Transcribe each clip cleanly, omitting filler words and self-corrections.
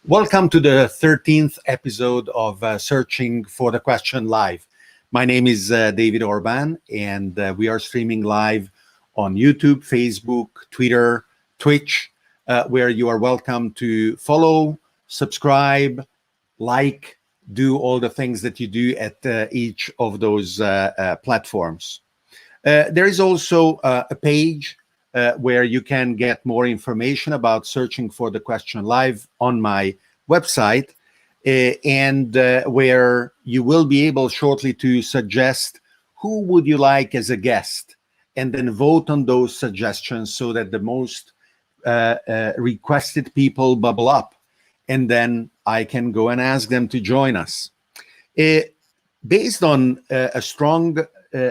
Welcome to the 13th episode of Searching for the Question Live. My name is David Orban, and we are streaming live on YouTube, Facebook, Twitter, Twitch, where you are welcome to follow, subscribe, like, do all the things that you do at each of those platforms. There is also a page where you can get more information about Searching for the Question Live on my website, and where you will be able shortly to suggest who would you like as a guest, and then vote on those suggestions so that the most requested people bubble up, and then I can go and ask them to join us. Based on a strong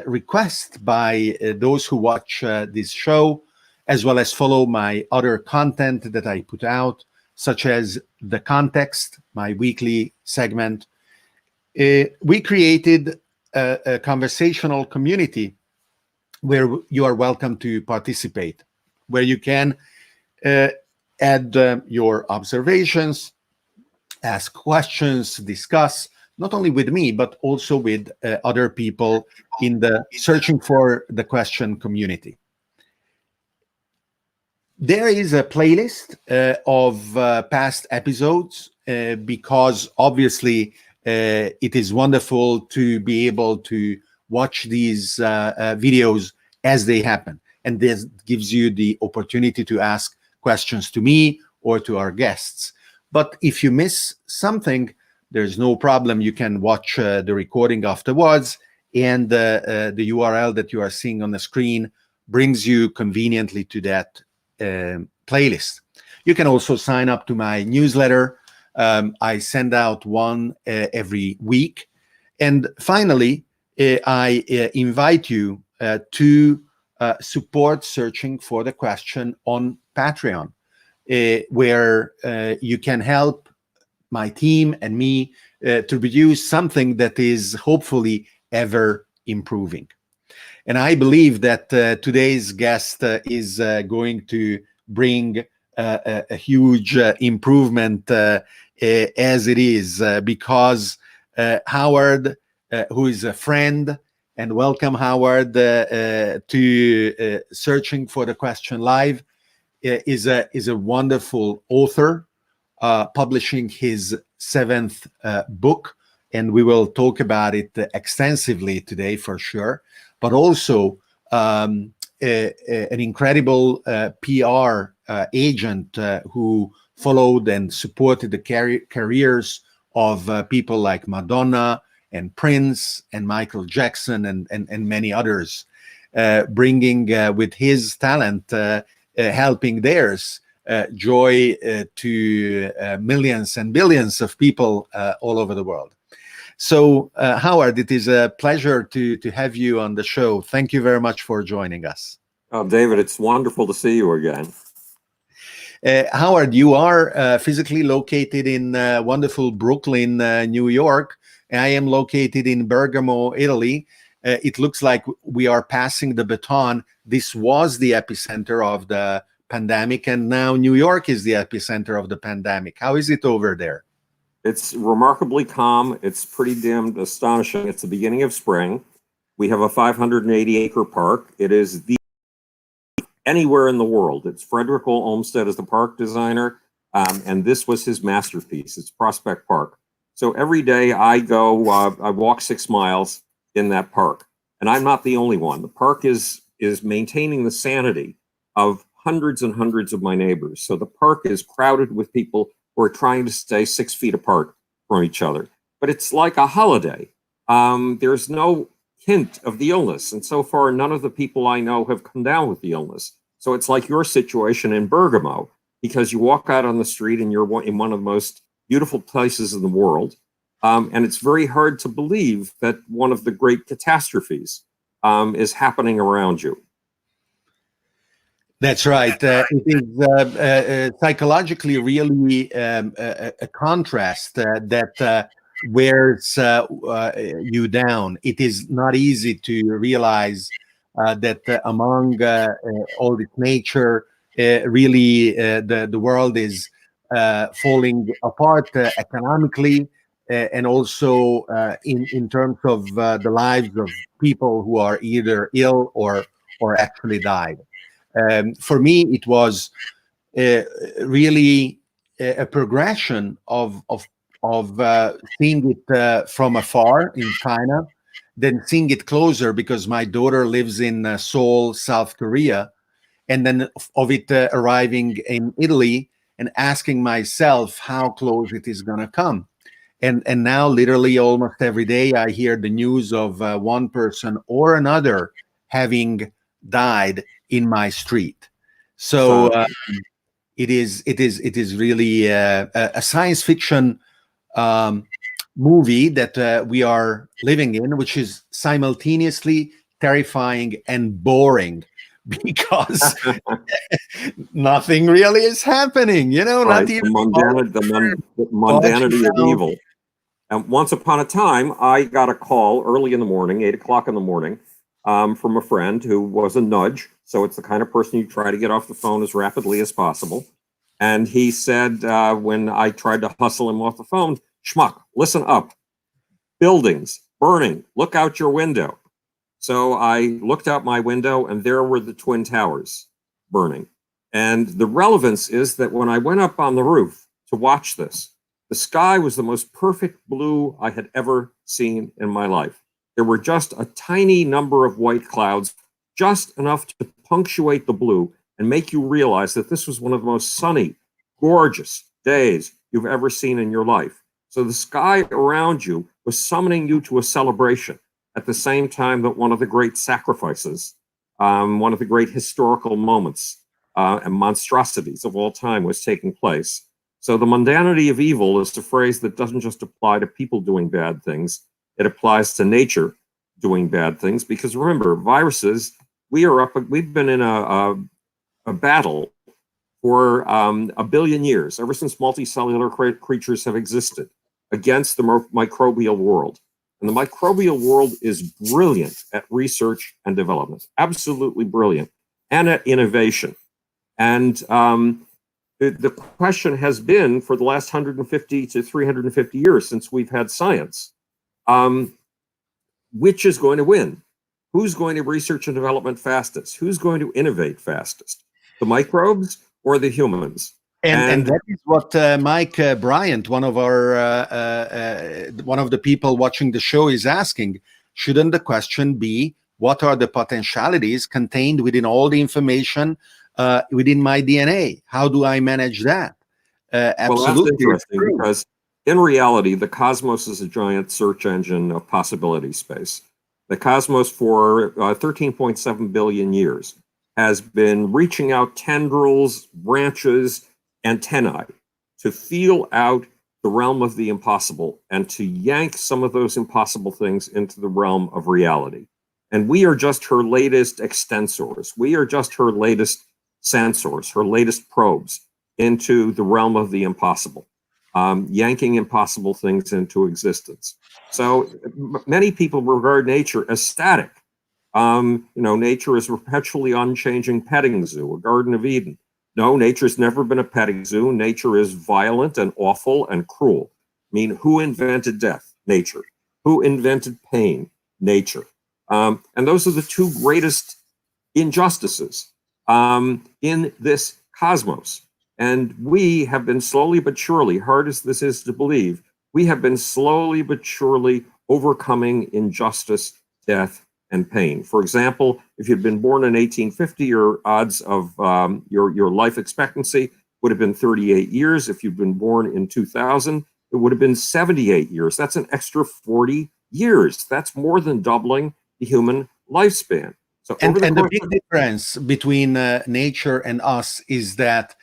request by those who watch this show, as well as follow my other content that I put out, such as The Context, my weekly segment, we created a conversational community where you are welcome to participate, where you can add your observations, ask questions, discuss, not only with me, but also with other people in the Searching for the Question community. There is a playlist of past episodes because obviously it is wonderful to be able to watch these videos as they happen. And this gives you the opportunity to ask questions to me or to our guests. But if you miss something, there's no problem. You can watch the recording afterwards, and the URL that you are seeing on the screen brings you conveniently to that playlist. You can also sign up to my newsletter. I send out one every week. And finally, I invite you to support Searching for the Question on Patreon, where you can help my team and me to produce something that is hopefully ever improving. And I believe that today's guest is going to bring a huge improvement as it is, because Howard, who is a friend, and welcome, Howard, to Searching for the Question Live, is a wonderful author, publishing his 7th book, and we will talk about it extensively today for sure. But also an incredible PR agent who followed and supported the careers of people like Madonna and Prince and Michael Jackson and many others, bringing with his talent, helping theirs, joy to millions and billions of people all over the world. So, Howard, it is a pleasure to have you on the show. Thank you very much for joining us. David, it's wonderful to see you again. Howard, you are physically located in wonderful Brooklyn, New York. I am located in Bergamo, Italy. it looks like we are passing the baton. This was the epicenter of the pandemic, and now New York is the epicenter of the pandemic. How is it over there? It's remarkably calm. It's pretty damn astonishing. It's the beginning of spring. We have a 580-acre park. It is the anywhere in the world. It's Frederick Olmsted is the park designer, and this was his masterpiece. It's Prospect Park. So every day I go, I walk 6 miles in that park, and I'm not the only one. The park is maintaining the sanity of hundreds and hundreds of my neighbors. So the park is crowded with people who are trying to stay 6 feet apart from each other. But it's like a holiday. There's no hint of the illness, and so far none of the people I know have come down with the illness. So it's like your situation in Bergamo, because you walk out on the street and you're in one of the most beautiful places in the world, and it's very hard to believe that one of the great catastrophes is happening around you. That's right. It is psychologically really a contrast that wears you down. It is not easy to realize that among all this nature, really the world is falling apart economically, and also in terms of the lives of people who are either ill or actually died. For me, it was really a progression of seeing it from afar in China, then seeing it closer because my daughter lives in Seoul, South Korea, and then of it arriving in Italy and asking myself how close it is going to come. And now literally almost every day I hear the news of one person or another having died in my street. So it is really a science fiction movie that we are living in, which is simultaneously terrifying and boring because nothing really is happening, you know, Right. not even the mundanity of evil. And once upon a time, I got a call early in the morning, 8 o'clock in the morning, from a friend who was a nudge. So it's the kind of person you try to get off the phone as rapidly as possible. And he said, when I tried to hustle him off the phone, schmuck, listen up. Buildings burning, look out your window. So I looked out my window and there were the Twin Towers burning. And the relevance is that when I went up on the roof to watch this, the sky was the most perfect blue I had ever seen in my life. There were just a tiny number of white clouds, just enough to punctuate the blue and make you realize that this was one of the most sunny, gorgeous days you've ever seen in your life. So the sky around you was summoning you to a celebration at the same time that one of the great sacrifices, one of the great historical moments and monstrosities of all time was taking place. So the mundanity of evil is a phrase that doesn't just apply to people doing bad things. It applies to nature doing bad things, because remember, viruses, we've been in a battle for 1 billion years, ever since multicellular creatures have existed, against the microbial world. And the microbial world is brilliant at research and development, absolutely brilliant, and at innovation. And the question has been for the last 150 to 350 years since we've had science, which is going to win? Who's going to research and development fastest? Who's going to innovate fastest? The microbes or the humans? And that is what Mike Bryant, one of the people watching the show, is asking. Shouldn't the question be, what are the potentialities contained within all the information within my DNA? How do I manage that? Absolutely. Well, that's interesting, because in reality, the cosmos is a giant search engine of possibility space. The cosmos for 13.7 billion years has been reaching out tendrils, branches, antennae to feel out the realm of the impossible and to yank some of those impossible things into the realm of reality. And we are just her latest extensors. We are just her latest sensors, her latest probes into the realm of the impossible. yanking impossible things into existence. So many people regard nature as static. Nature is a perpetually unchanging petting zoo, a Garden of Eden. No, nature's never been a petting zoo. Nature is violent and awful and cruel. I mean, who invented death? Nature. Who invented pain? Nature. And those are the two greatest injustices in this cosmos. And we have been slowly but surely, hard as this is to believe, we have been slowly but surely overcoming injustice, death, and pain. For example, if you'd been born in 1850, your odds of your life expectancy would have been 38 years. If you'd been born in 2000, it would have been 78 years. That's an extra 40 years. That's more than doubling the human lifespan. So and the big difference between nature and us is that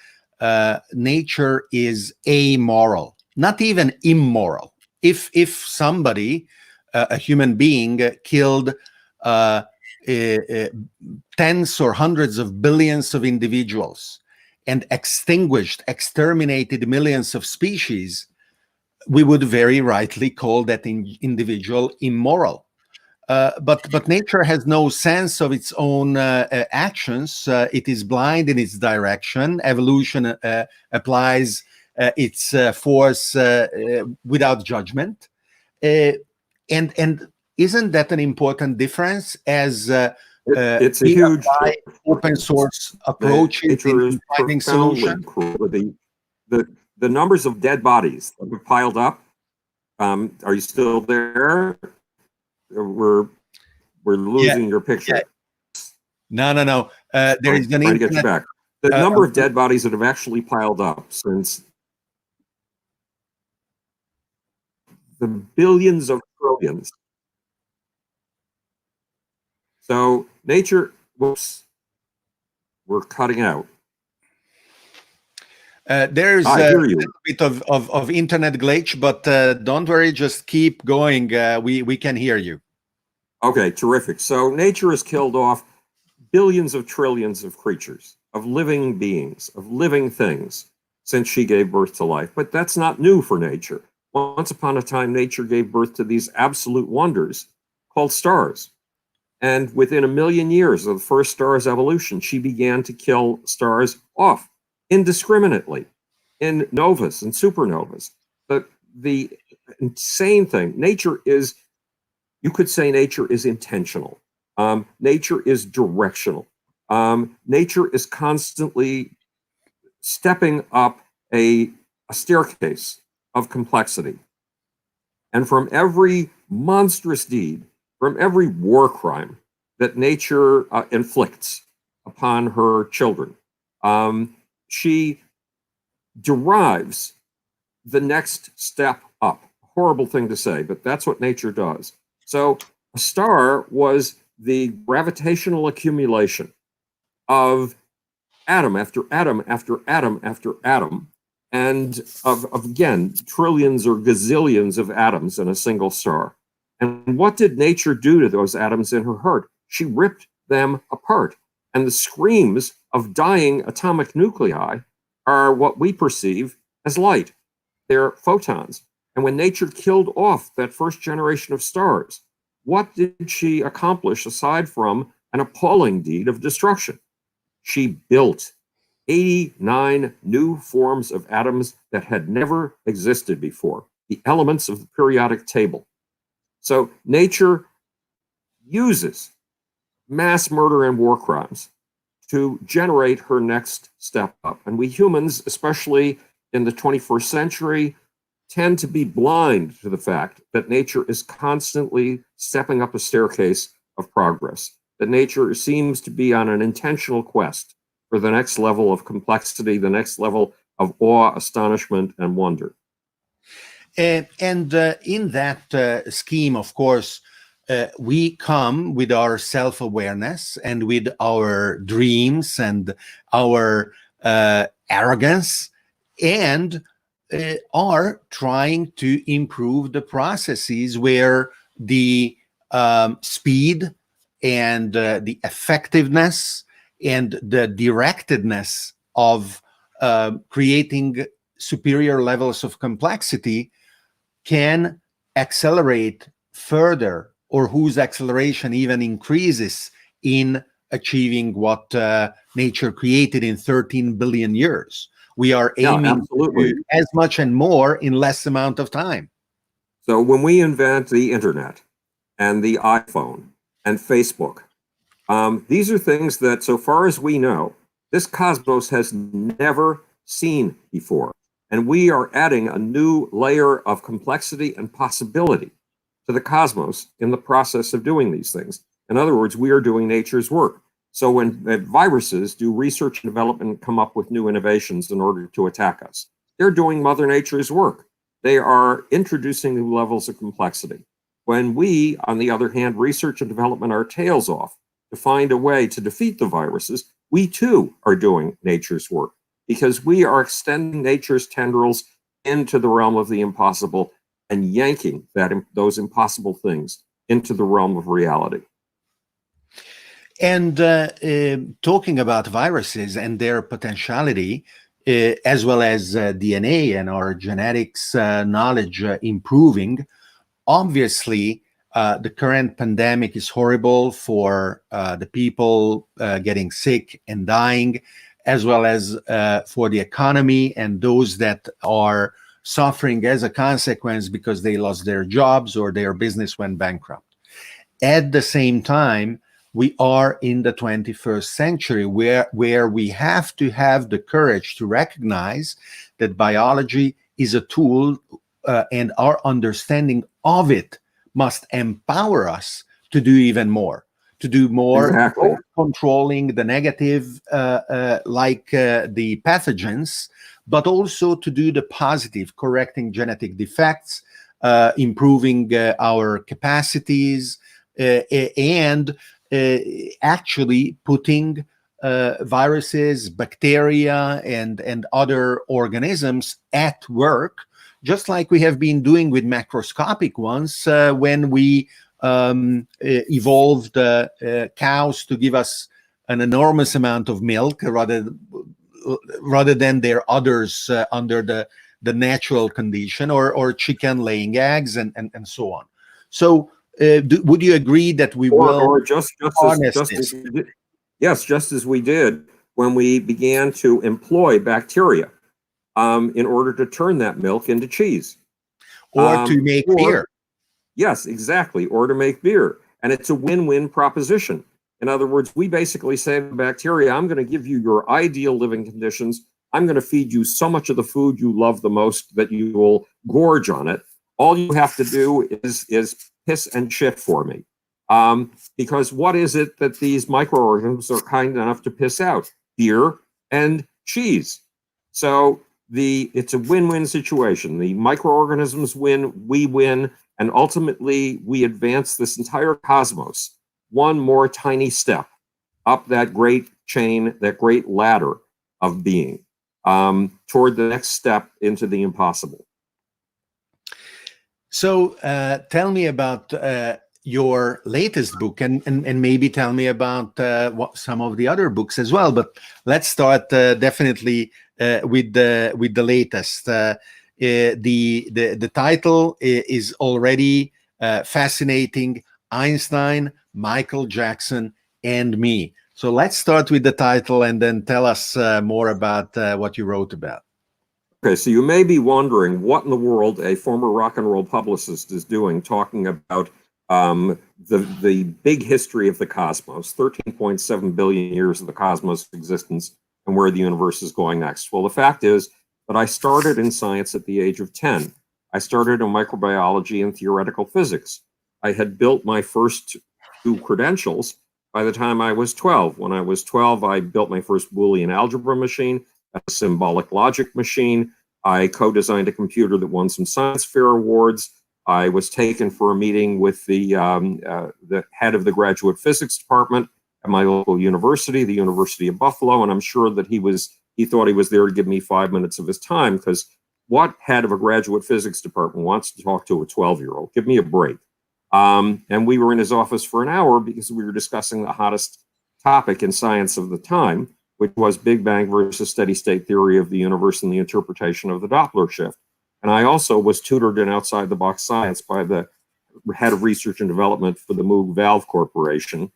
nature is amoral, not even immoral. If somebody, a human being, killed tens or hundreds of billions of individuals and exterminated millions of species, we would very rightly call that individual immoral. But nature has no sense of its own actions. It is blind in its direction. Evolution applies its force without judgment. And isn't that an important difference as it's a huge open source approaches in finding solutions? The numbers of dead bodies that have piled up. Are you still there? We're losing your picture. Yeah. No. There is an trying to get you back. The number of dead bodies that have actually piled up since the billions of trillions. So nature, whoops, we're cutting out. There's a bit of internet glitch, but don't worry, just keep going. We can hear you. Okay, terrific. So nature has killed off billions of trillions of creatures, of living beings, of living things since she gave birth to life. But that's not new for nature. Once upon a time, nature gave birth to these absolute wonders called stars. And within a million years of the first star's evolution, she began to kill stars off indiscriminately in novas and supernovas. But the insane thing, nature is, you could say nature is intentional. Nature is directional. Nature is constantly stepping up a staircase of complexity. And from every monstrous deed, from every war crime that nature inflicts upon her children, she derives the next step up. Horrible thing to say, but that's what nature does. So a star was the gravitational accumulation of atom after atom after atom after atom, and of again, trillions or gazillions of atoms in a single star. And what did nature do to those atoms in her heart? She ripped them apart. And the screams of dying atomic nuclei are what we perceive as light. They're photons. And when nature killed off that first generation of stars, what did she accomplish aside from an appalling deed of destruction? She built 89 new forms of atoms that had never existed before, the elements of the periodic table. So nature uses mass murder and war crimes to generate her next step up. And we humans, especially in the 21st century, tend to be blind to the fact that nature is constantly stepping up a staircase of progress, that nature seems to be on an intentional quest for the next level of complexity, the next level of awe, astonishment, and wonder. And in that scheme, of course, we come with our self-awareness and with our dreams and our arrogance, and are trying to improve the processes where the speed and the effectiveness and the directedness of creating superior levels of complexity can accelerate further, or whose acceleration even increases in achieving what nature created in 13 billion years. We are aiming to do as much and more in less amount of time. So when we invent the internet and the iPhone and Facebook, these are things that, so far as we know, this cosmos has never seen before. And we are adding a new layer of complexity and possibility to the cosmos in the process of doing these things. In other words, we are doing nature's work. So when viruses do research and development and come up with new innovations in order to attack us, they're doing Mother Nature's work. They are introducing new levels of complexity. When we, on the other hand, research and development our tails off to find a way to defeat the viruses, we too are doing nature's work, because we are extending nature's tendrils into the realm of the impossible and yanking those impossible things into the realm of reality. And talking about viruses and their potentiality, as well as DNA and our genetics knowledge improving, obviously, the current pandemic is horrible for the people getting sick and dying, as well as for the economy and those that are suffering as a consequence because they lost their jobs or their business went bankrupt. At the same time, we are in the 21st century where we have to have the courage to recognize that biology is a tool and our understanding of it must empower us to do even more, to do more, exactly. Controlling the negative like the pathogens, but also to do the positive, correcting genetic defects, improving our capacities, and actually putting viruses, bacteria, and other organisms at work, just like we have been doing with macroscopic ones when we evolved cows to give us an enormous amount of milk rather than their others under the natural condition, or chicken laying eggs and so on. So would you agree that we will just as we did when we began to employ bacteria in order to turn that milk into cheese, or to make beer? Yes, exactly, or to make beer. And it's a win-win proposition. In other words, we basically say to bacteria, I'm going to give you your ideal living conditions. I'm going to feed you so much of the food you love the most that you will gorge on it. All you have to do is piss and shit for me. Because what is it that these microorganisms are kind enough to piss out? Beer and cheese. So it's a win-win situation. The microorganisms win, we win, and ultimately we advance this entire cosmos one more tiny step up that great chain, that great ladder of being, toward the next step into the impossible. So tell me about your latest book, and maybe tell me about some of the other books as well. But let's start definitely with the latest. The title is already fascinating: Einstein, Michael Jackson, and Me. So let's start with the title and then tell us more about what you wrote about. Okay, so you may be wondering what in the world a former rock and roll publicist is doing talking about the big history of the cosmos, 13.7 billion years of the cosmos existence, and where the universe is going next. Well, the fact is that I started in science at the age of 10. I started in microbiology and theoretical physics. I had built my first 2 credentials by the time I was 12. When I was 12, I built my first Boolean algebra machine, a symbolic logic machine. I co-designed a computer that won some science fair awards. I was taken for a meeting with the head of the graduate physics department at my local university, the University of Buffalo, and I'm sure that he thought he was there to give me 5 minutes of his time, because what head of a graduate physics department wants to talk to a 12-year-old? Give me a break. And we were in his office for an hour because we were discussing the hottest topic in science of the time, which was Big Bang versus steady state theory of the universe and the interpretation of the Doppler shift. And I also was tutored in outside the box science by the head of research and development for the Moog Valve Corporation,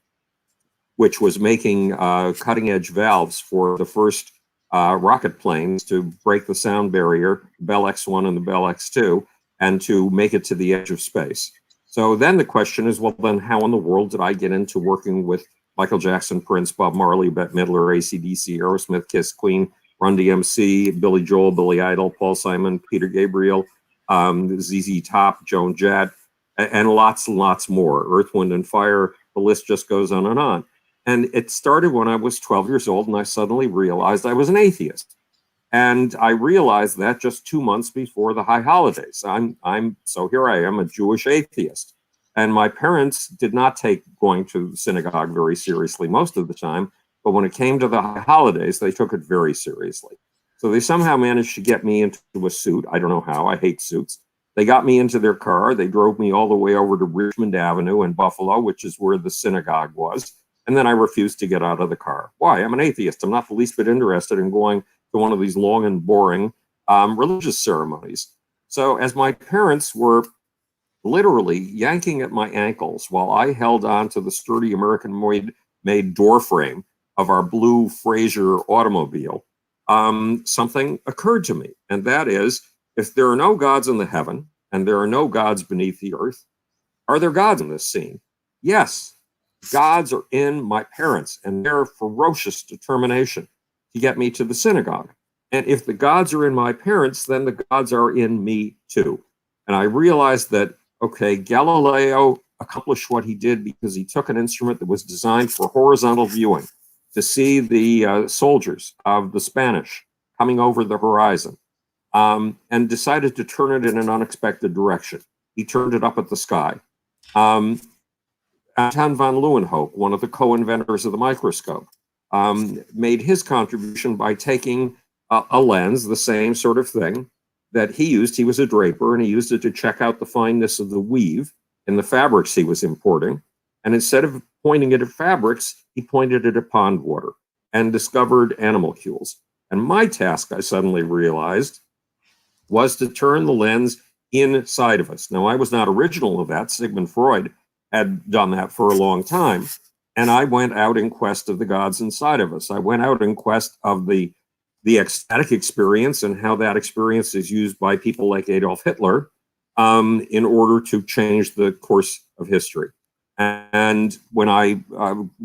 which was making cutting edge valves for the first rocket planes to break the sound barrier, Bell X1 and the Bell X2, and to make it to the edge of space. So then the question is, well, then how in the world did I get into working with Michael Jackson, Prince, Bob Marley, Bette Midler, AC/DC, Aerosmith, Kiss, Queen, Run DMC, Billy Joel, Billy Idol, Paul Simon, Peter Gabriel, ZZ Top, Joan Jett, and lots more, Earth, Wind, and Fire. The list just goes on and on. And it started when I was 12 years old, and I suddenly realized I was an atheist. And I realized that just 2 months before the high holidays. So here I am, a Jewish atheist. And my parents did not take going to synagogue very seriously most of the time, but when it came to the high holidays, they took it very seriously. So they somehow managed to get me into a suit. I don't know how, I hate suits. They got me into their car. They drove me all the way over to Richmond Avenue in Buffalo, which is where the synagogue was. And then I refused to get out of the car. Why? I'm an atheist. I'm not the least bit interested in going to one of these long and boring religious ceremonies. So as my parents were literally yanking at my ankles while I held on to the sturdy American-made door frame of our blue Fraser automobile, something occurred to me. And that is, if there are no gods in the heaven and there are no gods beneath the earth, are there gods in this scene? Yes. Gods are in my parents and their ferocious determination to get me to the synagogue. And if the gods are in my parents, then the gods are in me too. And I realized that, okay, Galileo accomplished what he did because he took an instrument that was designed for horizontal viewing to see the soldiers of the Spanish coming over the horizon, and decided to turn it in an unexpected direction. He turned it up at the sky. Anton van Leeuwenhoek, one of the co-inventors of the microscope, made his contribution by taking a lens, the same sort of thing that he used. He was a draper, and he used it to check out the fineness of the weave in the fabrics he was importing. And instead of pointing it at fabrics, he pointed it at pond water and discovered animalcules. And my task, I suddenly realized, was to turn the lens inside of us. Now, I was not original of that. Sigmund Freud had done that for a long time. And I went out in quest of the gods inside of us. I went out in quest of the ecstatic experience and how that experience is used by people like Adolf Hitler in order to change the course of history. And when I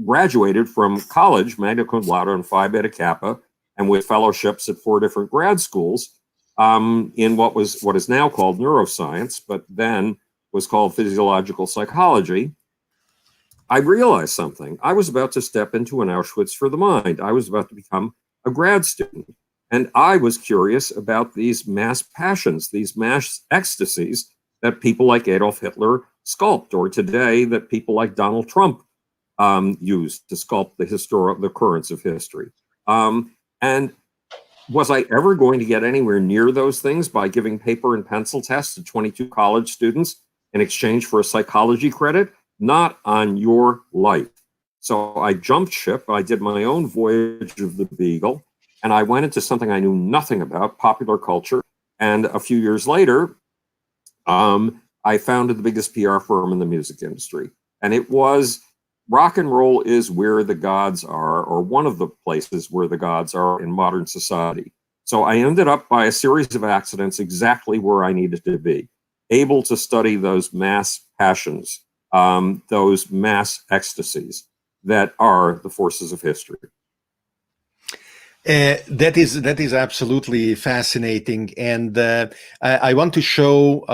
graduated from college, magna cum laude and Phi Beta Kappa, and with fellowships at 4 different grad schools in what is now called neuroscience, but then was called physiological psychology, I realized something. I was about to step into an Auschwitz for the mind. I was about to become a grad student. And I was curious about these mass passions, these mass ecstasies that people like Adolf Hitler sculpt, or today that people like Donald Trump use to sculpt the currents of history. And was I ever going to get anywhere near those things by giving paper and pencil tests to 22 college students in exchange for a psychology credit? Not on your life. So I jumped ship. I did my own voyage of the Beagle, and I went into something I knew nothing about, popular culture. And a few years later, I founded the biggest PR firm in the music industry. And it was, rock and roll is where the gods are, or one of the places where the gods are in modern society. So I ended up, by a series of accidents, exactly where I needed to be, able to study those mass passions, those mass ecstasies that are the forces of history. That is absolutely fascinating, and I want to show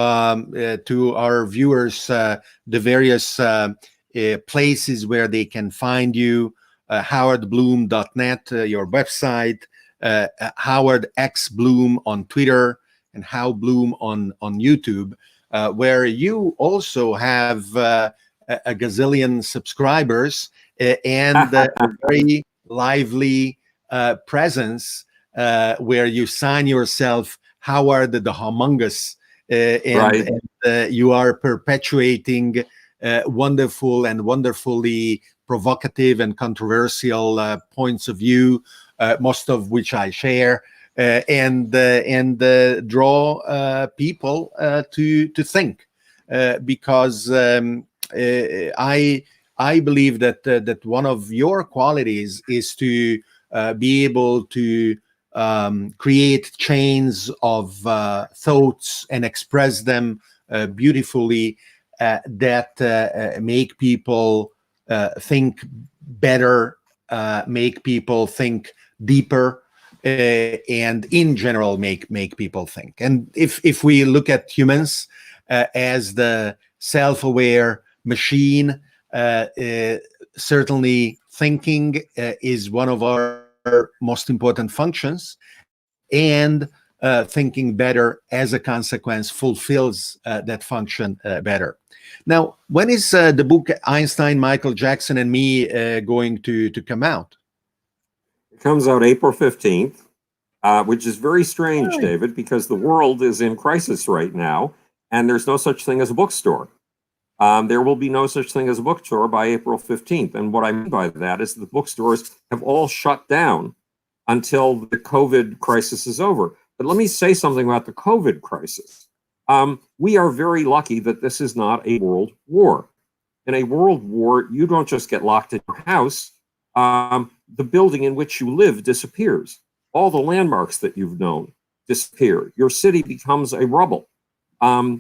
to our viewers the various places where they can find you. howardbloom.net, your website, Howard X Bloom on Twitter, and How Bloom on YouTube, where you also have a gazillion subscribers and a very lively presence where you sign yourself Howard the Humongous, and you are perpetuating wonderful and wonderfully provocative and controversial points of view most of which I share, and draw people to think, because I believe that one of your qualities is to be able to create chains of thoughts and express them beautifully, that make people think better, make people think deeper, and in general make people think. And if we look at humans as the self-aware machine, certainly thinking is one of our most important functions, and thinking better as a consequence fulfills that function better. Now, when is the book Einstein, Michael Jackson, and Me going to come out? It comes out April 15th, which is very strange, David, because the world is in crisis right now, and there's no such thing as a bookstore. There will be no such thing as a bookstore by April 15th. And what I mean by that is the bookstores have all shut down until the COVID crisis is over. But let me say something about the COVID crisis. We are very lucky that this is not a world war. In a world war, you don't just get locked in your house. The building in which you live disappears. All the landmarks that you've known disappear. Your city becomes a rubble.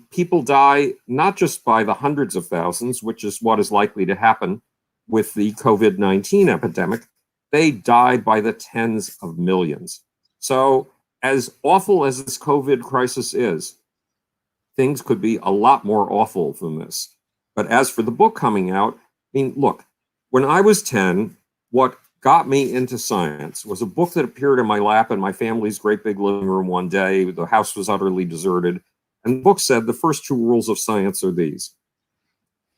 People die not just by the hundreds of thousands, which is what is likely to happen with the COVID-19 epidemic. They die by the tens of millions. So as awful as this COVID crisis is, things could be a lot more awful than this. But as for the book coming out, I mean, look, when I was 10, what got me into science was a book that appeared in my lap in my family's great big living room one day. The house was utterly deserted. And the book said the first two rules of science are these: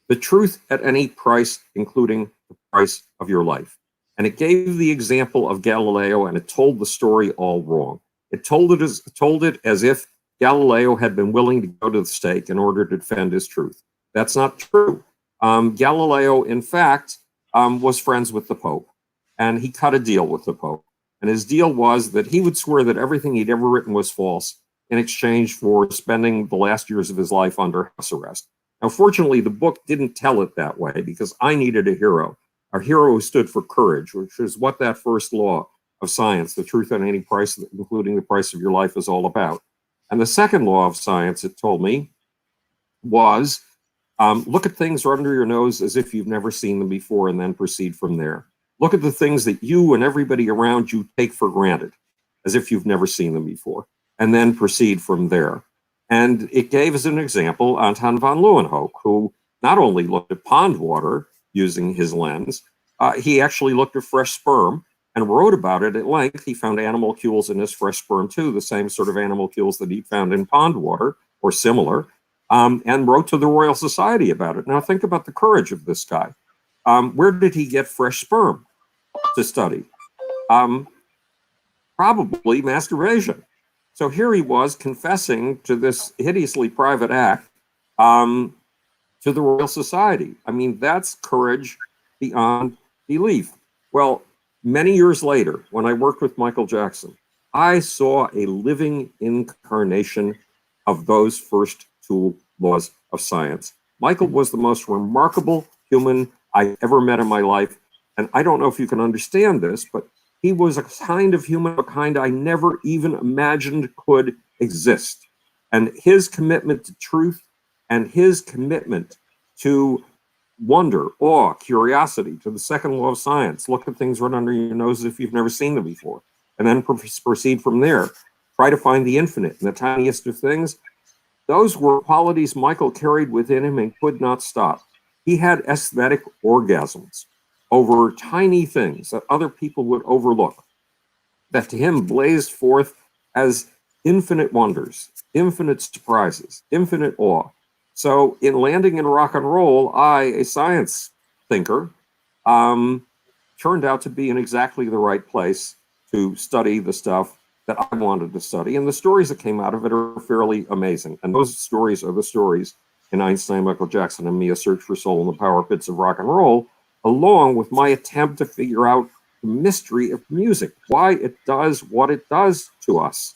the truth at any price, including the price of your life. And it gave the example of Galileo, and it told the story all wrong. It told it as if Galileo had been willing to go to the stake in order to defend his truth. That's not true. Galileo, in fact, was friends with the Pope, and he cut a deal with the Pope. And his deal was that he would swear that everything he'd ever written was false in exchange for spending the last years of his life under house arrest. Now, fortunately, the book didn't tell it that way, because I needed a hero who stood for courage, which is what that first law of science, the truth at any price, including the price of your life, is all about. And the second law of science, it told me, was look at things right under your nose as if you've never seen them before, and then proceed from there. Look at the things that you and everybody around you take for granted as if you've never seen them before, and then proceed from there. And it gave as an example Anton von Leeuwenhoek, who not only looked at pond water using his lens, he actually looked at fresh sperm and wrote about it at length. He found animalcules in his fresh sperm too, the same sort of animalcules that he found in pond water, or similar, and wrote to the Royal Society about it. Now think about the courage of this guy. Where did he get fresh sperm to study? Probably masturbation. So here he was confessing to this hideously private act to the Royal Society. I mean, that's courage beyond belief. Well, many years later, when I worked with Michael Jackson, I saw a living incarnation of those first two laws of science. Michael was the most remarkable human I ever met in my life. And I don't know if you can understand this, but he was a kind of human, a kind I never even imagined could exist. And his commitment to truth and his commitment to wonder, awe, curiosity, to the second law of science, look at things right under your nose as if you've never seen them before, and then proceed from there. Try to find the infinite in the tiniest of things. Those were qualities Michael carried within him and could not stop. He had aesthetic orgasms over tiny things that other people would overlook, that to him blazed forth as infinite wonders, infinite surprises, infinite awe. So in landing in rock and roll, I, a science thinker, turned out to be in exactly the right place to study the stuff that I wanted to study. And the stories that came out of it are fairly amazing. And those stories are the stories in Einstein, Michael Jackson, and Me, A Search for Soul in the Power Pits of Rock and Roll, along with my attempt to figure out the mystery of music, why it does what it does to us,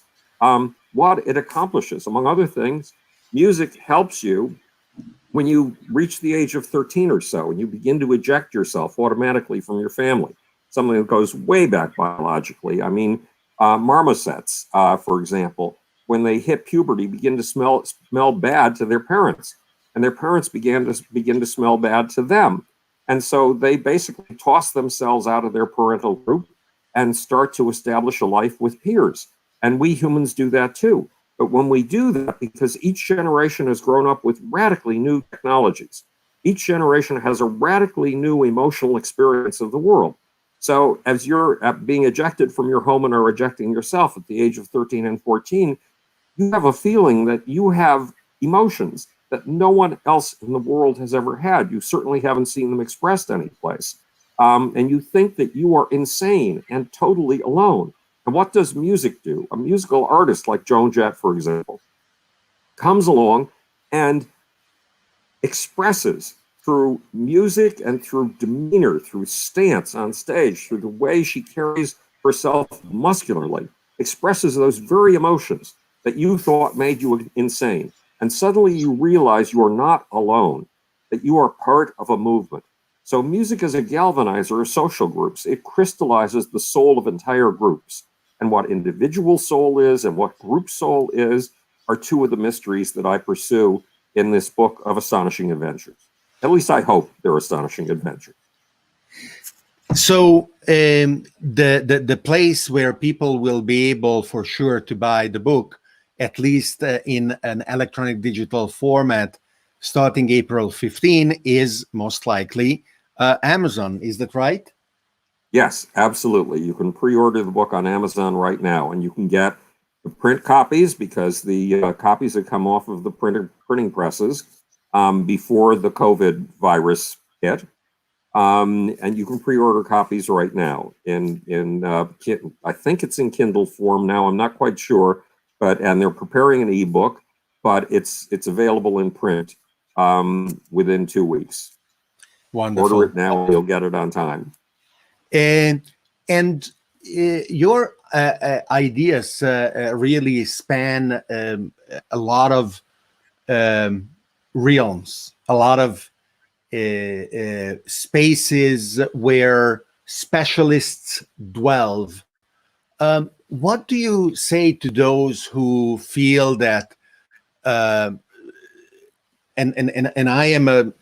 what it accomplishes. Among other things, music helps you when you reach the age of 13 or so, and you begin to eject yourself automatically from your family, something that goes way back biologically. I mean, marmosets, for example, when they hit puberty, begin to smell bad to their parents, and their parents begin to smell bad to them. And so they basically toss themselves out of their parental group and start to establish a life with peers. And we humans do that too. But when we do that, because each generation has grown up with radically new technologies, each generation has a radically new emotional experience of the world. So as you're being ejected from your home and are ejecting yourself at the age of 13 and 14, you have a feeling that you have emotions that no one else in the world has ever had. You certainly haven't seen them expressed anyplace. And you think that you are insane and totally alone. And what does music do? A musical artist like Joan Jett, for example, comes along and expresses through music and through demeanor, through stance on stage, through the way she carries herself muscularly, expresses those very emotions that you thought made you insane. And suddenly you realize you are not alone, that you are part of a movement. So music is a galvanizer of social groups. It crystallizes the soul of entire groups. And what individual soul is and what group soul is are two of the mysteries that I pursue in this book of astonishing adventures. At least I hope they're astonishing adventures. So the place where people will be able for sure to buy the book, at least in an electronic digital format, starting April 15, is most likely Amazon. Is that right? Yes, absolutely. You can pre-order the book on Amazon right now, and you can get the print copies because the copies had come off of the printing presses before the COVID virus hit. And you can pre-order copies right now in I think it's in Kindle form now. I'm not quite sure, and they're preparing an ebook, but it's available in print within 2 weeks. Wonderful. Order it now, and you'll get it on time. And your ideas really span a lot of realms, a lot of spaces where specialists dwell. What do you say to those who feel that, and I am a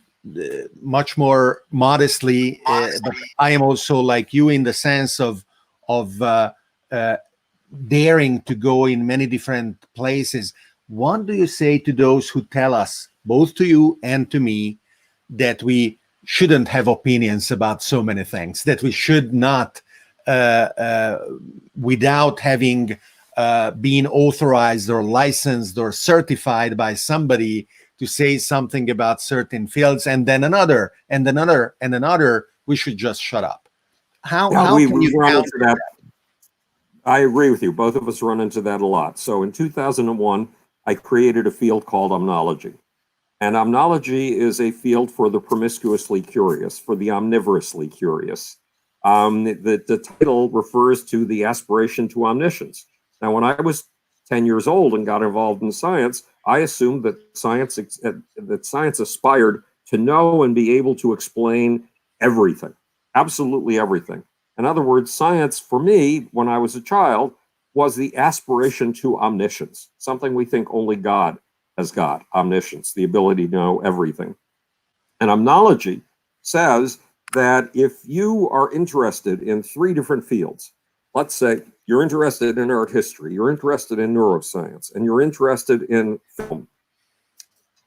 much more modestly, but I am also like you in the sense of daring to go in many different places. What do you say to those who tell us, both to you and to me, that we shouldn't have opinions about so many things, that we should not, without having been authorized or licensed or certified by somebody to say something about certain fields, and then another, and another, and another, we should just shut up? How can you run counter into that? I agree with you. Both of us run into that a lot. So in 2001, I created a field called omnology. And omnology is a field for the promiscuously curious, for the omnivorously curious. The title refers to the aspiration to omniscience. Now, when I was 10 years old and got involved in science, I assumed that science aspired to know and be able to explain everything, absolutely everything. In other words, science for me, when I was a child, was the aspiration to omniscience, something we think only God has got, omniscience, the ability to know everything. And omnology says that if you are interested in 3 different fields, let's say you're interested in art history, you're interested in neuroscience, and you're interested in film,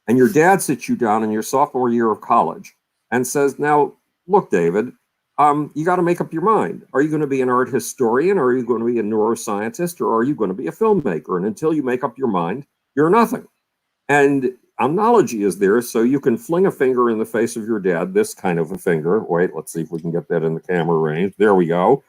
and your dad sits you down in your sophomore year of college and says, now, look, David, you got to make up your mind. Are you going to be an art historian, or are you going to be a neuroscientist, or are you going to be a filmmaker? And until you make up your mind, you're nothing. And omnology is there so you can fling a finger in the face of your dad, this kind of a finger. Wait, let's see if we can get that in the camera range. There we go.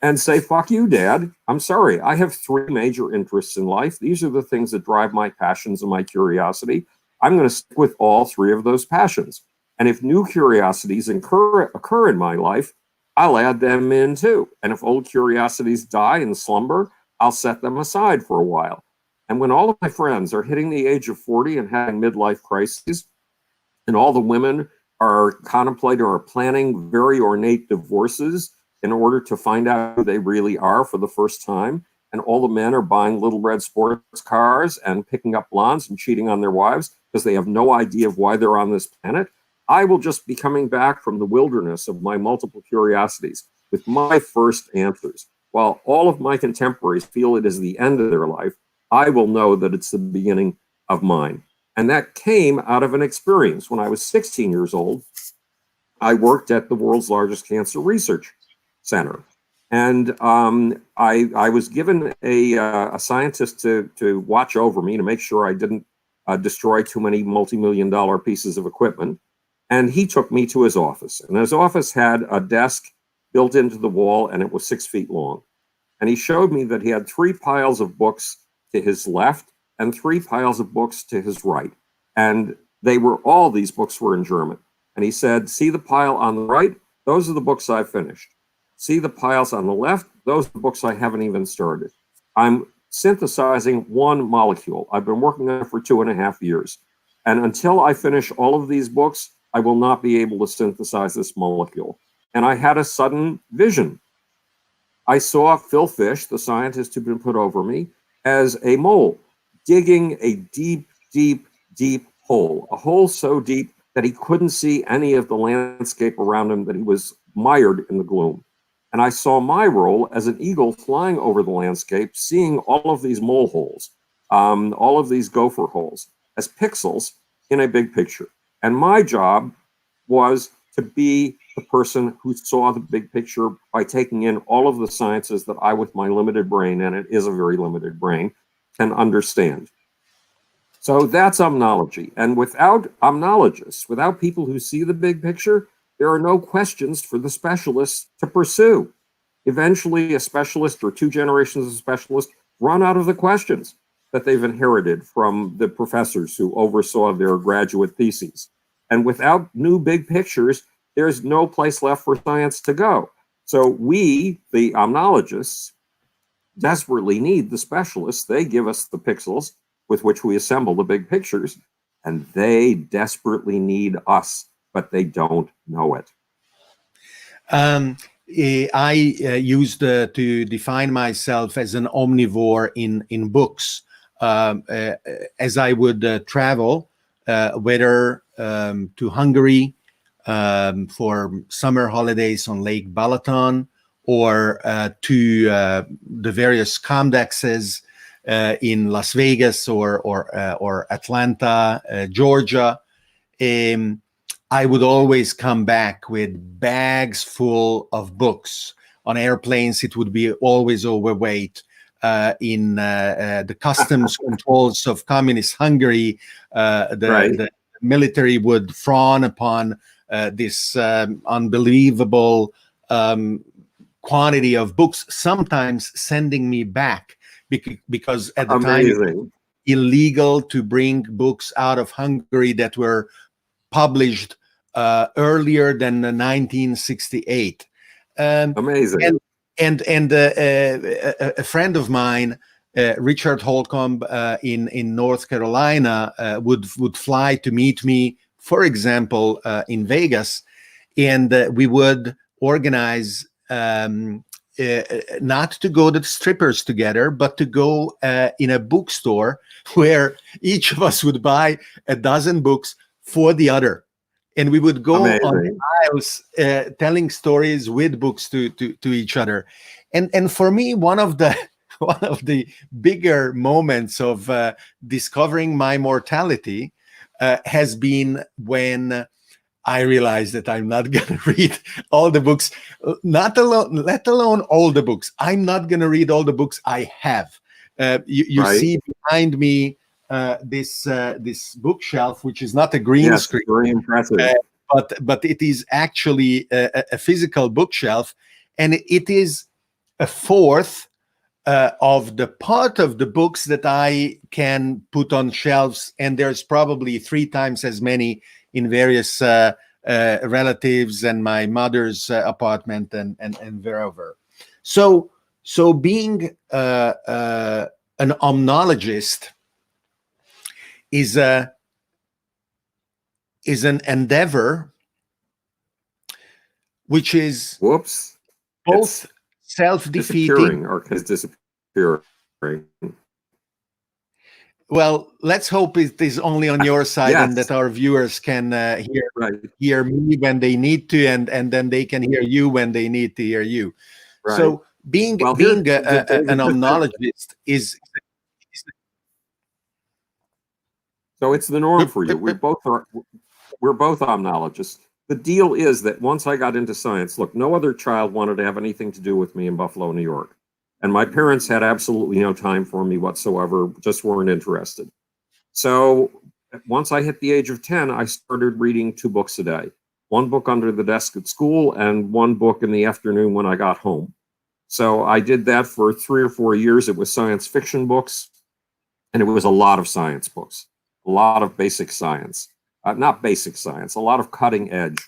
And say, fuck you, Dad. I'm sorry. I have 3 major interests in life. These are the things that drive my passions and my curiosity. I'm going to stick with all 3 of those passions. And if new curiosities occur in my life, I'll add them in too. And if old curiosities die in slumber, I'll set them aside for a while. And when all of my friends are hitting the age of 40 and having midlife crises, and all the women are contemplating or planning very ornate divorces in order to find out who they really are for the first time, and all the men are buying little red sports cars and picking up blondes and cheating on their wives because they have no idea of why they're on this planet, I will just be coming back from the wilderness of my multiple curiosities with my first answers. While all of my contemporaries feel it is the end of their life, I will know that it's the beginning of mine. And that came out of an experience. When I was 16 years old, I worked at the world's largest cancer research center. And I was given a scientist to watch over me to make sure I didn't destroy too many multi-million-dollar pieces of equipment. And he took me to his office. And his office had a desk built into the wall, and it was 6 feet long. And he showed me that he had 3 piles of books to his left and 3 piles of books to his right. And all these books were in German. And he said, see the pile on the right? Those are the books I finished. See the piles on the left? Those are the books I haven't even started. I'm synthesizing one molecule. I've been working on it for 2.5 years. And until I finish all of these books, I will not be able to synthesize this molecule. And I had a sudden vision. I saw Phil Fish, the scientist who'd been put over me, as a mole digging a deep, deep, deep hole, a hole so deep that he couldn't see any of the landscape around him, that he was mired in the gloom. And I saw my role as an eagle flying over the landscape, seeing all of these mole holes, all of these gopher holes, as pixels in a big picture. And my job was to be the person who saw the big picture by taking in all of the sciences that I, with my limited brain, and it is a very limited brain, can understand. So that's omnology. And without omnologists, without people who see the big picture, there are no questions for the specialists to pursue. Eventually, a specialist or 2 generations of specialists run out of the questions that they've inherited from the professors who oversaw their graduate theses. And without new big pictures, there's no place left for science to go. So we, the omnologists, desperately need the specialists. They give us the pixels with which we assemble the big pictures, and they desperately need us, but they don't know it. I used to define myself as an omnivore in books. As I would travel, whether to Hungary for summer holidays on Lake Balaton, or to the various Comdexes in Las Vegas or Atlanta, Georgia, I would always come back with bags full of books. On airplanes, it would be always overweight. In the customs controls of communist Hungary, the military would frown upon this unbelievable quantity of books, sometimes sending me back because at the time it was illegal to bring books out of Hungary that were published earlier than 1968. Amazing. And a friend of mine, Richard Holcomb, in North Carolina, would fly to meet me, for example, in Vegas, and we would organize not to go to the strippers together, but to go in a bookstore where each of us would buy a dozen books for the other. And we would go on the aisles telling stories with books to each other. And for me, one of the bigger moments of discovering my mortality has been when I realized that I'm not going to read all the books, let alone all the books. I'm not going to read all the books I have. You see behind me this bookshelf, which is not a green screen. Very impressive. But it is actually a physical bookshelf, and it is a fourth of the part of the books that I can put on shelves, and there's probably 3 times as many in various relatives and my mother's apartment and wherever. So being an omnologist is an endeavor which is Whoops. both self-defeating. Disappearing, or is disappearing. Well, let's hope it is only on your side, Yes. and that our viewers can hear me when they need to, and then they can hear you when they need to hear you. Right. So being an omnologist is. So it's the norm for you. We're both omnologists. The deal is that once I got into science, look, no other child wanted to have anything to do with me in Buffalo, New York. And my parents had absolutely no time for me whatsoever, just weren't interested. So once I hit the age of 10, I started reading 2 books a day. 1 book under the desk at school and 1 book in the afternoon when I got home. So I did that for 3 or 4 years. It was science fiction books, and it was a lot of science books, a lot of basic science. Not basic science, a lot of cutting edge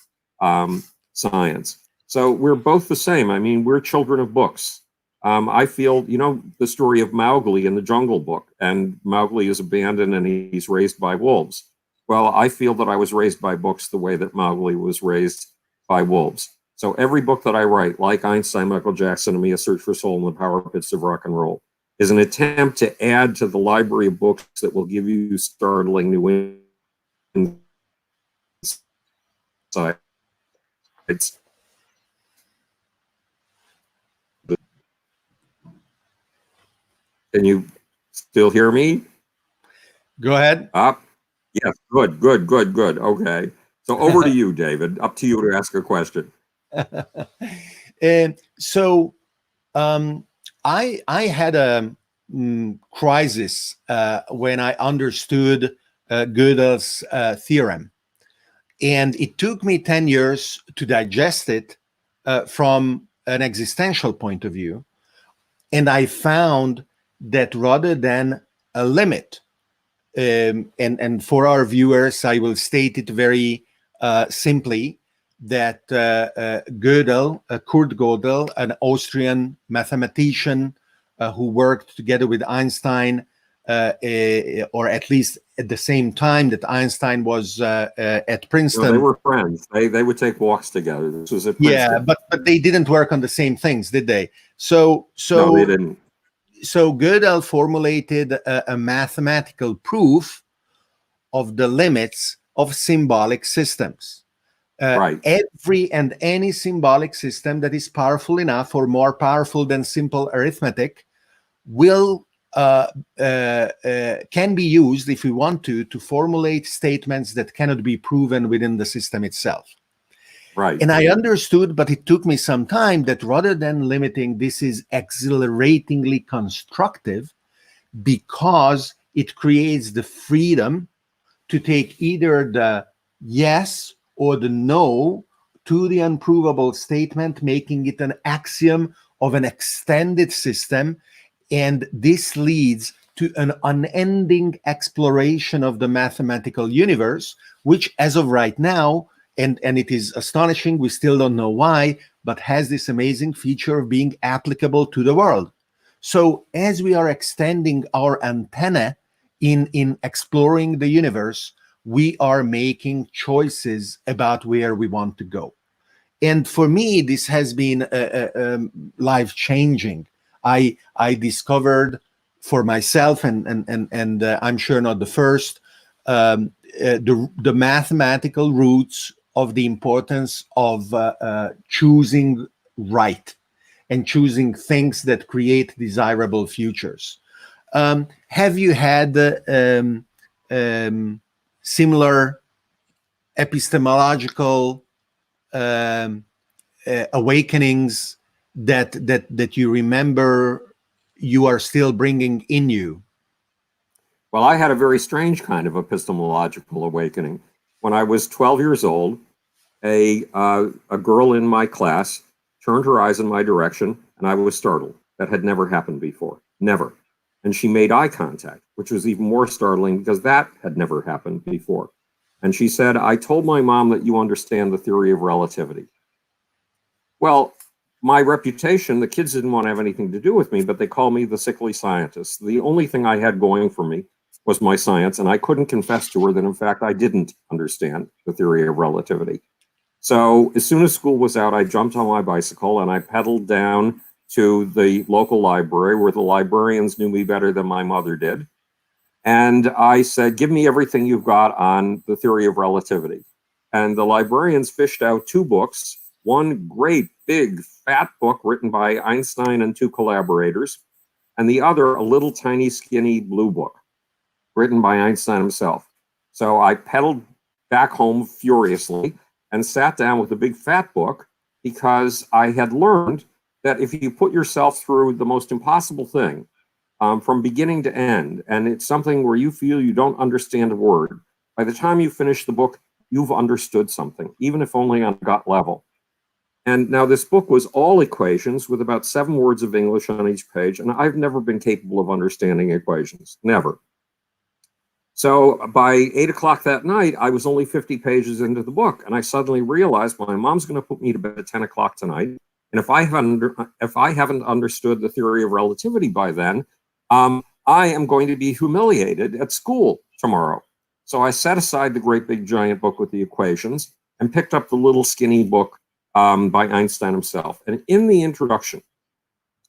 science. So we're both the same. I mean, we're children of books. I feel, you know, the story of Mowgli in the Jungle Book, and Mowgli is abandoned and he's raised by wolves. Well, I feel that I was raised by books the way that Mowgli was raised by wolves. So every book that I write, like Einstein, Michael Jackson, and Me, A Search for Soul and the Power Pits of Rock and Roll, is an attempt to add to the library of books that will give you startling new insights. Can you still hear me? Go ahead. Yes, good. Okay. So over to you, David. Up to you to ask a question. So I had a crisis when I understood Gödel's theorem. And it took me 10 years to digest it from an existential point of view. And I found that rather than a limit, and for our viewers, I will state it very simply, that Gödel, Kurt Gödel, an Austrian mathematician who worked together with Einstein, or at least at the same time that Einstein was at Princeton. No, they were friends. They would take walks together. This was at Princeton. Yeah, but they didn't work on the same things, did they? So no, they didn't. So Gödel formulated a mathematical proof of the limits of symbolic systems. Right. Every and any symbolic system that is powerful enough or more powerful than simple arithmetic will can be used, if we want to formulate statements that cannot be proven within the system itself. Right. And I understood, but it took me some time, that rather than limiting, this is exhilaratingly constructive, because it creates the freedom to take either the yes or the no to the unprovable statement, making it an axiom of an extended system. And this leads to an unending exploration of the mathematical universe, which as of right now, and it is astonishing, we still don't know why, but has this amazing feature of being applicable to the world. So as we are extending our antenna in exploring the universe, we are making choices about where we want to go. And for me, this has been life-changing. I discovered for myself, and I'm sure not the first, the mathematical roots of the importance of choosing right and choosing things that create desirable futures. Have you had similar epistemological awakenings that you remember you are still bringing in you? Well, I had a very strange kind of epistemological awakening. When I was 12 years old, a girl in my class turned her eyes in my direction, and I was startled. That had never happened before, never. And she made eye contact, which was even more startling because that had never happened before. And she said, I told my mom that you understand the theory of relativity. Well, my reputation, the kids didn't want to have anything to do with me, but they called me the sickly scientist. The only thing I had going for me was my science, and I couldn't confess to her that, in fact, I didn't understand the theory of relativity. So as soon as school was out, I jumped on my bicycle and I pedaled down to the local library where the librarians knew me better than my mother did. And I said, give me everything you've got on the theory of relativity. And the librarians fished out two books, one great big fat book written by Einstein and two collaborators, and the other a little tiny skinny blue book written by Einstein himself. So I pedaled back home furiously and sat down with the big fat book because I had learned that if you put yourself through the most impossible thing from beginning to end, and it's something where you feel you don't understand a word, by the time you finish the book, you've understood something, even if only on a gut level. And now this book was all equations with about 7 words of English on each page, and I've never been capable of understanding equations, never. So by 8 o'clock that night, I was only 50 pages into the book, and I suddenly realized my mom's going to put me to bed at 10 o'clock tonight, and if I haven't understood the theory of relativity by then, I am going to be humiliated at school tomorrow. So I set aside the great big giant book with the equations and picked up the little skinny book by Einstein himself. And in the introduction,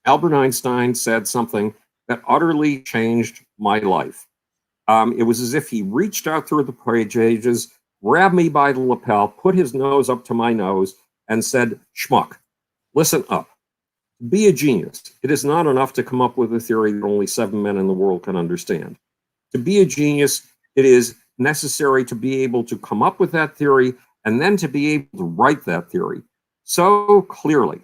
Albert Einstein said something that utterly changed my life. It was as if he reached out through the pages, grabbed me by the lapel, put his nose up to my nose, and said, "Schmuck, listen up. Be a genius. It is not enough to come up with a theory that only 7 men in the world can understand. To be a genius, it is necessary to be able to come up with that theory and then to be able to write that theory so clearly,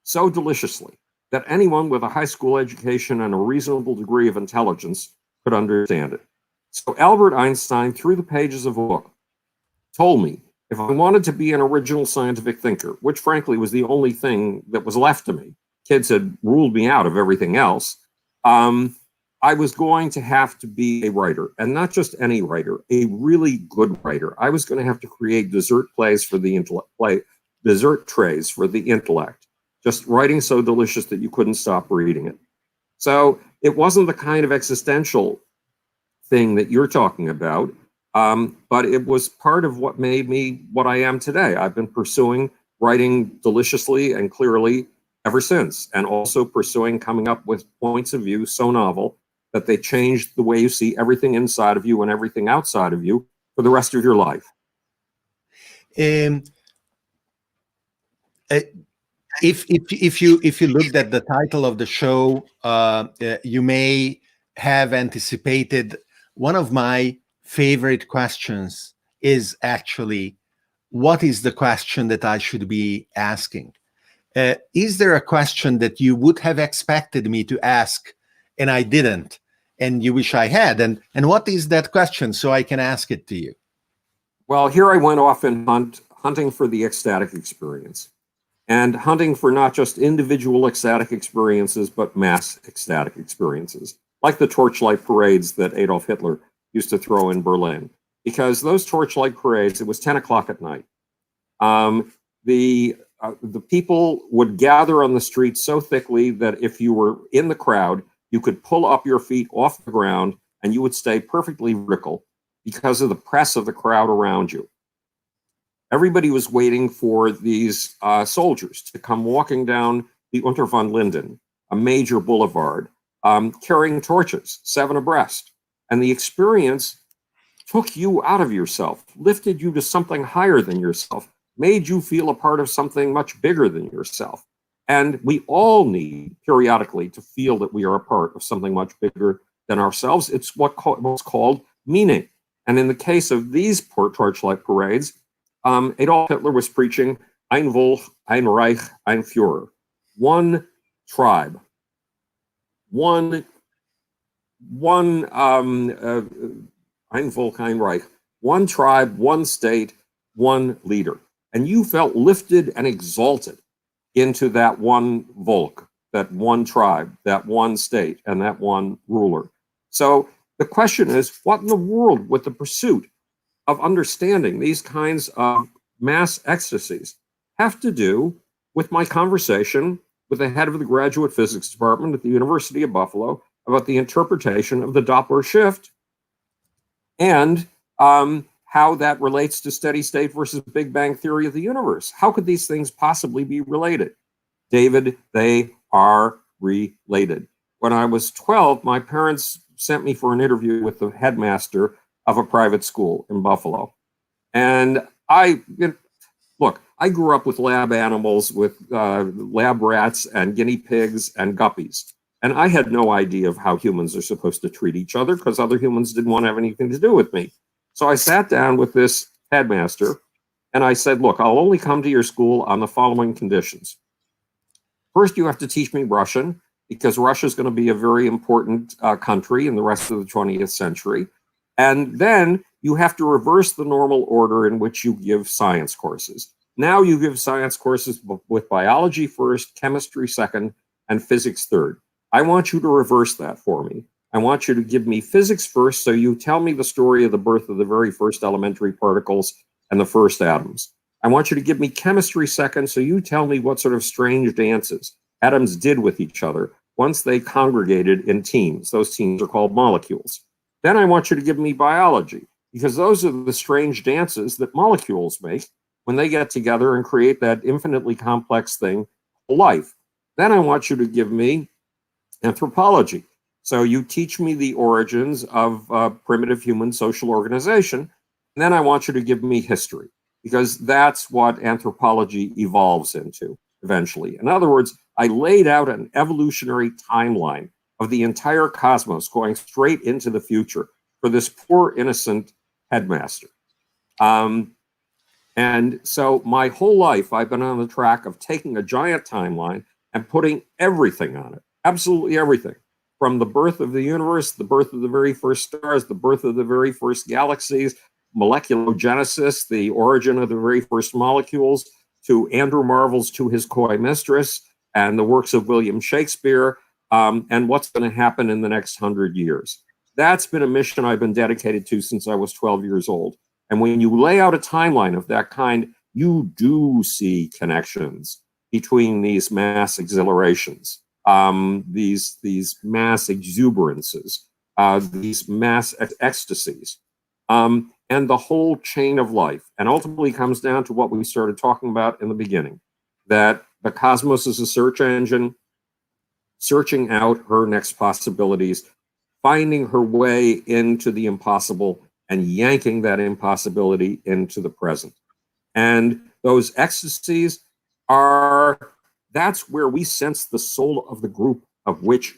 so deliciously, that anyone with a high school education and a reasonable degree of intelligence could understand it." So Albert Einstein, through the pages of a book, told me if I wanted to be an original scientific thinker, which frankly was the only thing that was left to me, kids had ruled me out of everything else, I was going to have to be a writer, and not just any writer, a really good writer. I was going to have to create dessert trays for the intellect, just writing so delicious that you couldn't stop reading it. So it wasn't the kind of existential thing that you're talking about, but it was part of what made me what I am today. I've been pursuing writing deliciously and clearly ever since, and also pursuing coming up with points of view so novel that they change the way you see everything inside of you and everything outside of you for the rest of your life. If you looked at the title of the show, you may have anticipated one of my favorite questions is actually, what is the question that I should be asking? Is there a question that you would have expected me to ask and I didn't, and you wish I had? And what is that question so I can ask it to you? Well, here I went off and hunting for the ecstatic experience, and hunting for not just individual ecstatic experiences, but mass ecstatic experiences, like the torchlight parades that Adolf Hitler used to throw in Berlin. Because those torchlight parades, it was 10 o'clock at night. The people would gather on the street so thickly that if you were in the crowd, you could pull up your feet off the ground and you would stay perfectly vertical because of the press of the crowd around you. Everybody was waiting for these soldiers to come walking down the Unter von Linden, a major boulevard, carrying torches, 7 abreast. And the experience took you out of yourself, lifted you to something higher than yourself, made you feel a part of something much bigger than yourself. And we all need periodically to feel that we are a part of something much bigger than ourselves. It's what's called meaning. And in the case of these torchlight parades, Adolf Hitler was preaching Ein Volk, ein Reich, ein Führer. One tribe, ein Volk, ein Reich, one tribe, one state, one leader. And you felt lifted and exalted into that one Volk, that one tribe, that one state, and that one ruler. So the question is, what in the world with the pursuit of understanding these kinds of mass ecstasies have to do with my conversation with the head of the graduate physics department at the University of Buffalo about the interpretation of the Doppler shift and how that relates to steady state versus Big Bang theory of the universe. How could these things possibly be related? David, they are related. When I was 12, my parents sent me for an interview with the headmaster of a private school in Buffalo. And I grew up with lab animals, with lab rats and guinea pigs and guppies. And I had no idea of how humans are supposed to treat each other because other humans didn't want to have anything to do with me. So I sat down with this headmaster and I said, look, I'll only come to your school on the following conditions. First, you have to teach me Russian because Russia is going to be a very important country in the rest of the 20th century. And then you have to reverse the normal order in which you give science courses. Now you give science courses with biology first, chemistry second, and physics third. I want you to reverse that for me. I want you to give me physics first, so you tell me the story of the birth of the very first elementary particles and the first atoms. I want you to give me chemistry second, so you tell me what sort of strange dances atoms did with each other once they congregated in teams. Those teams are called molecules. Then I want you to give me biology, because those are the strange dances that molecules make when they get together and create that infinitely complex thing, life. Then I want you to give me anthropology. So you teach me the origins of primitive human social organization. And then I want you to give me history, because that's what anthropology evolves into eventually. In other words, I laid out an evolutionary timeline of the entire cosmos going straight into the future for this poor innocent headmaster. And so my whole life, I've been on the track of taking a giant timeline and putting everything on it, absolutely everything, from the birth of the universe, the birth of the very first stars, the birth of the very first galaxies, moleculogenesis, the origin of the very first molecules, to Andrew Marvell's To His Coy Mistress, and the works of William Shakespeare, and what's going to happen in the next 100 years. That's been a mission I've been dedicated to since I was 12 years old. And when you lay out a timeline of that kind, you do see connections between these mass exhilarations, these mass exuberances, these mass ecstasies, and the whole chain of life. And ultimately comes down to what we started talking about in the beginning, that the cosmos is a search engine, searching out her next possibilities, finding her way into the impossible, and yanking that impossibility into the present. And those ecstasies that's where we sense the soul of the group of which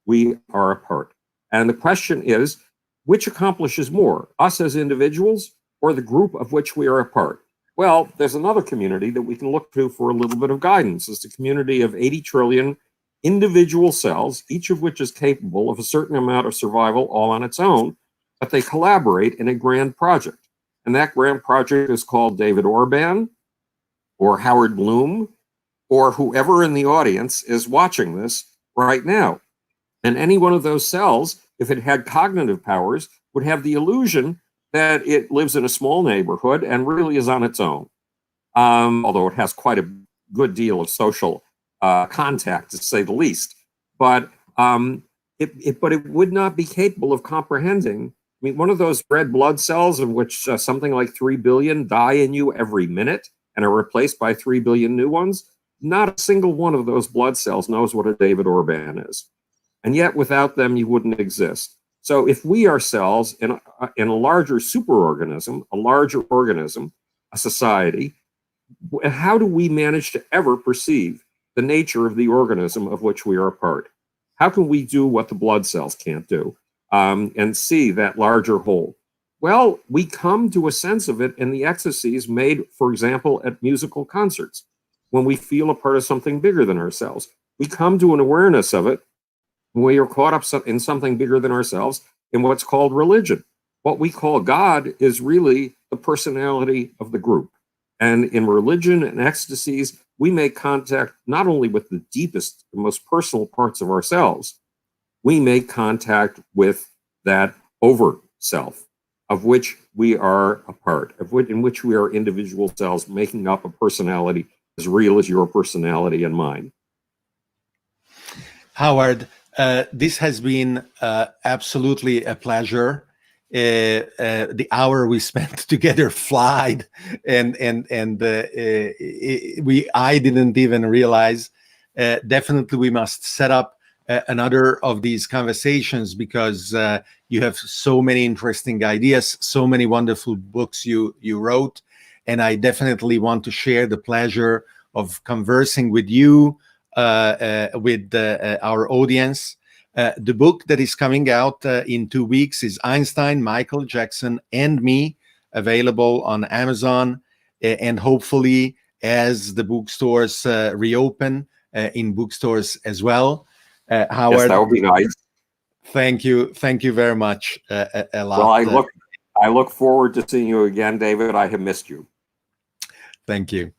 we are a part. And the question is, which accomplishes more, us as individuals or the group of which we are a part? Well, there's another community that we can look to for a little bit of guidance. It's the community of 80 trillion individual cells, each of which is capable of a certain amount of survival all on its own, but they collaborate in a grand project. And that grand project is called David Orban or Howard Bloom or whoever in the audience is watching this right now. And any one of those cells, if it had cognitive powers, would have the illusion that it lives in a small neighborhood and really is on its own. Although it has quite a good deal of social contact, to say the least. But it would not be capable of comprehending. I mean, one of those red blood cells in which something like 3 billion die in you every minute and are replaced by 3 billion new ones, not a single one of those blood cells knows what a David Orban is. And yet without them, you wouldn't exist. So if we ourselves in a larger superorganism, a larger organism, a society, how do we manage to ever perceive the nature of the organism of which we are a part? How can we do what the blood cells can't do and see that larger whole? Well, we come to a sense of it in the ecstasies made, for example, at musical concerts, when we feel a part of something bigger than ourselves. We come to an awareness of it when we are caught up in something bigger than ourselves in what's called religion. What we call God is really the personality of the group. And in religion and ecstasies, we make contact not only with the deepest, the most personal parts of ourselves, we make contact with that over self. of which we are a part, in which we are individual cells making up a personality as real as your personality and mine. Howard, this has been absolutely a pleasure. The hour we spent together flied, and I didn't even realize. Definitely, we must set up another of these conversations, because you have so many interesting ideas, so many wonderful books you wrote, and I definitely want to share the pleasure of conversing with you, with our audience. The book that is coming out in 2 weeks is Einstein, Michael Jackson, and Me, available on Amazon, and hopefully, as the bookstores reopen, in bookstores as well. Howard, yes, that would be nice. Thank you very much. A lot. Well, I look forward to seeing you again, David. I have missed you. Thank you.